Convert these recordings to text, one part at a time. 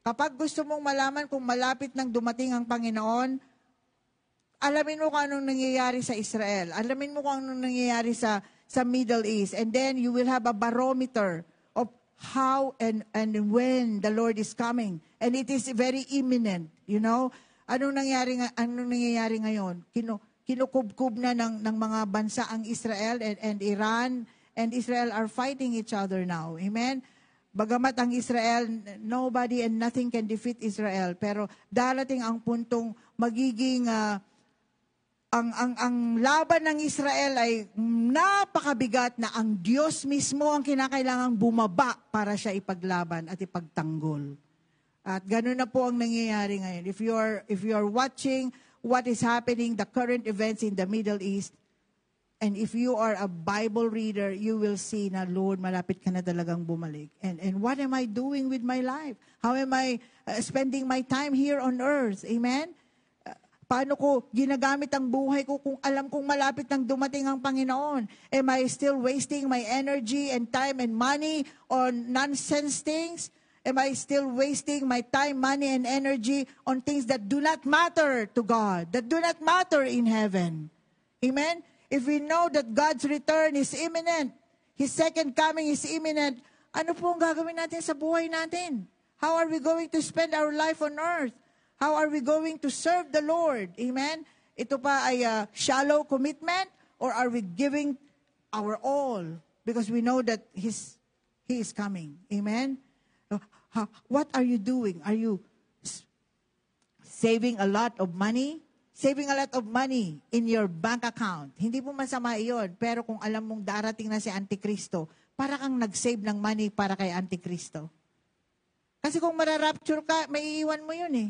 Kapag gusto mong malaman kung malapit nang dumating ang Panginoon, alamin mo kung anong nangyayari sa Israel. Alamin mo kung anong nangyayari sa Middle East. And then you will have a barometer of how and when the Lord is coming. And it is very imminent, you know. Anong nangyayari ngayon? Kinukubkub na ng mga bansa ang Israel and Iran and Israel are fighting each other now. Amen? Bagamat ang Israel, nobody and nothing can defeat Israel. Pero darating ang puntong magiging, ang laban ng Israel ay napakabigat na ang Diyos mismo ang kinakailangang bumaba para siya ipaglaban at ipagtanggol. At gano'n na po ang nangyayari ngayon. If you are watching what is happening, the current events in the Middle East, and if you are a Bible reader, you will see na, Lord, malapit ka na talagang bumalik. And what am I doing with my life? How am I spending my time here on earth? Amen? Paano ko ginagamit ang buhay ko kung alam kong malapit nang dumating ang Panginoon? Am I still wasting my energy and time and money on nonsense things? Am I still wasting my time, money, and energy on things that do not matter to God, that do not matter in heaven? Amen? If we know that God's return is imminent, His second coming is imminent, ano po ang gagawin natin sa buhay natin? How are we going to spend our life on earth? How are we going to serve the Lord? Amen? Ito pa ay shallow commitment, or are we giving our all because we know that He is coming? Amen? What are you doing? Are you saving a lot of money? Saving a lot of money in your bank account. Hindi po masama iyon. Pero kung alam mong darating na si Antikristo, para kang nag-save ng money para kay Antikristo. Kasi kung mararapture ka, maiiwan mo yun eh.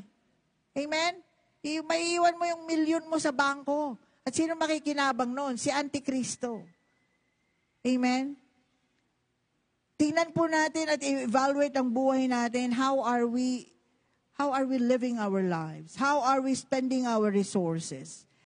Amen? Maiiwan mo yung milyon mo sa bangko. At sino makikinabang noon? Si Antikristo. Amen? Tingnan po natin at evaluate ang buhay natin. How are we living our lives? How are we spending our resources?